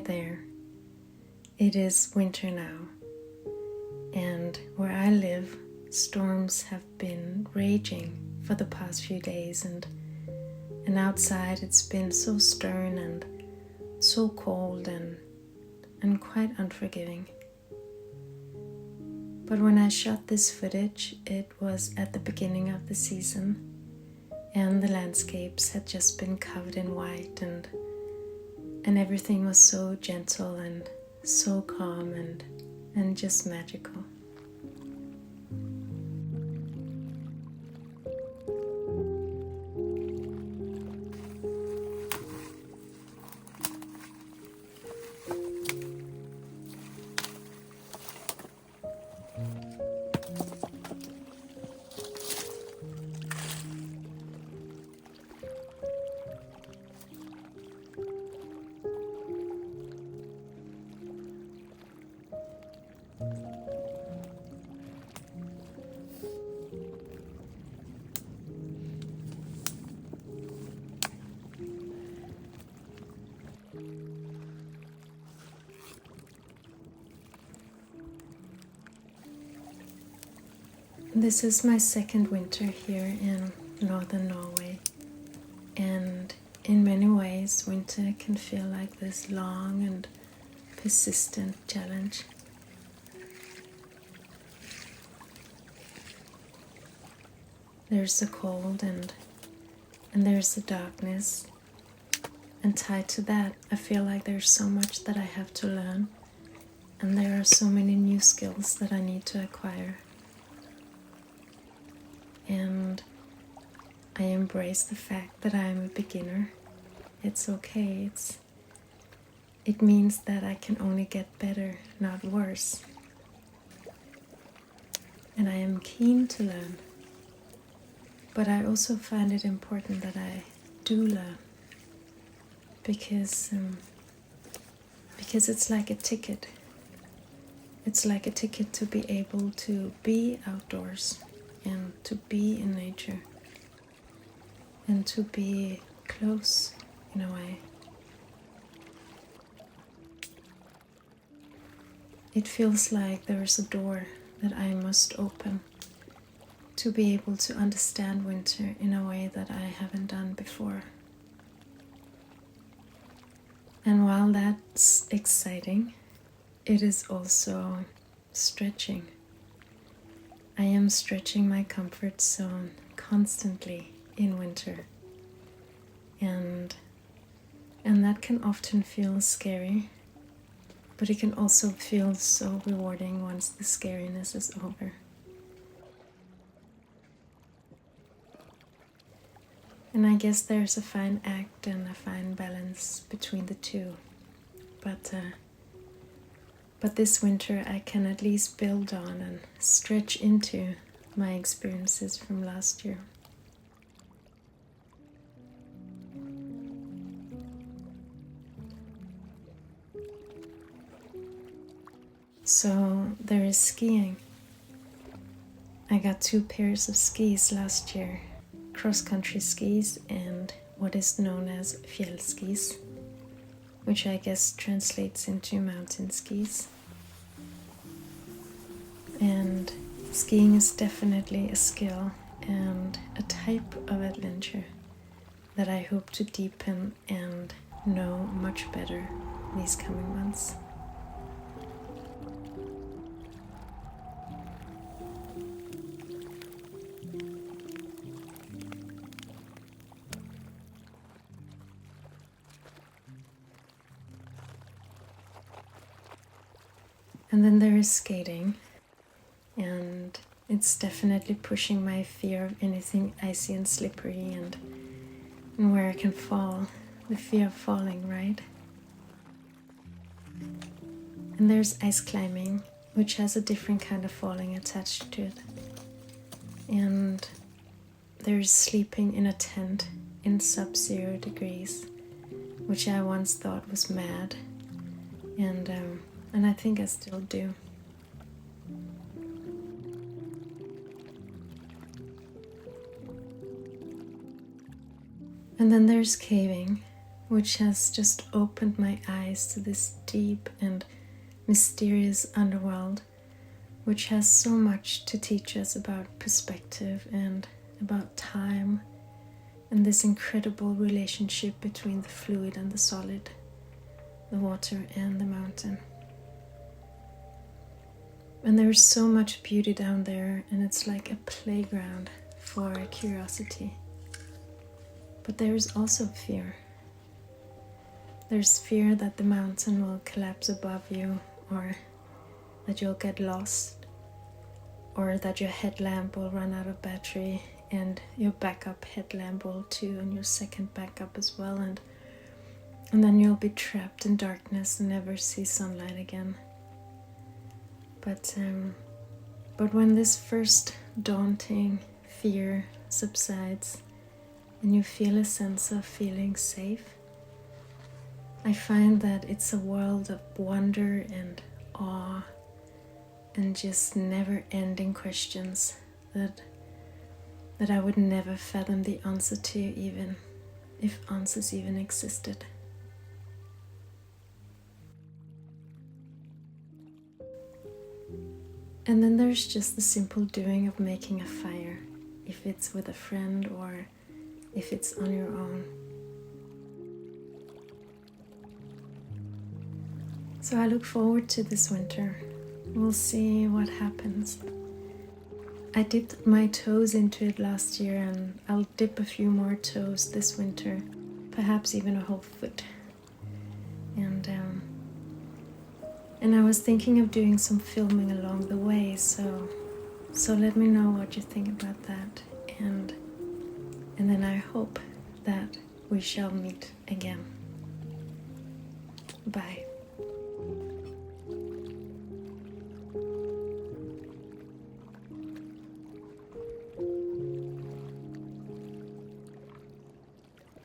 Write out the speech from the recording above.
there, it is winter now, and where I live, storms have been raging for the past few days, and outside it's been so stern and so cold and quite unforgiving. But when I shot this footage, it was at the beginning of the season, and the landscapes had just been covered in white, and everything was so gentle and so calm and just magical. This is my second winter here in Northern Norway, and in many ways winter can feel like this long and persistent challenge. There's the cold and there's the darkness, and tied to that I feel like there's so much that I have to learn, and there are so many new skills that I need to acquire. And I embrace the fact that I am a beginner. It's okay. It means that I can only get better, not worse. And I am keen to learn. But I also find it important that I do learn. Because it's like a ticket. It's like a ticket to be able to be outdoors, and to be in nature, and to be close in a way. It feels like there is a door that I must open to be able to understand winter in a way that I haven't done before. And while that's exciting, it is also stretching. I am stretching my comfort zone constantly in winter, and that can often feel scary, but it can also feel so rewarding once the scariness is over. And I guess there's a fine act and a fine balance between the two, but this winter I can at least build on and stretch into my experiences from last year. So there is skiing. I got 2 pairs of skis last year, cross-country skis and what is known as fjellskis, which I guess translates into mountain skis. And skiing is definitely a skill and a type of adventure that I hope to deepen and know much better these coming months. And then there is skating, and it's definitely pushing my fear of anything icy and slippery and where I can fall, the fear of falling, right? And there's ice climbing, which has a different kind of falling attached to it. And there's sleeping in a tent in sub-zero degrees, which I once thought was mad, and I think I still do. And then there's caving, which has just opened my eyes to this deep and mysterious underworld, which has so much to teach us about perspective and about time and this incredible relationship between the fluid and the solid, the water and the mountain. And there is so much beauty down there, and it's like a playground for curiosity. But there is also fear. There's fear that the mountain will collapse above you, or that you'll get lost, or that your headlamp will run out of battery, and your backup headlamp will too, and your second backup as well, and then you'll be trapped in darkness and never see sunlight again. But when this first daunting fear subsides and you feel a sense of feeling safe, I find that it's a world of wonder and awe and just never-ending questions that I would never fathom the answer to, even if answers even existed. And then there's just the simple doing of making a fire, if it's with a friend or if it's on your own. So I look forward to this winter. We'll see what happens. I dipped my toes into it last year, and I'll dip a few more toes this winter, perhaps even a whole foot. And I was thinking of doing some filming along the way, so let me know what you think about that, and then I hope that we shall meet again. Bye.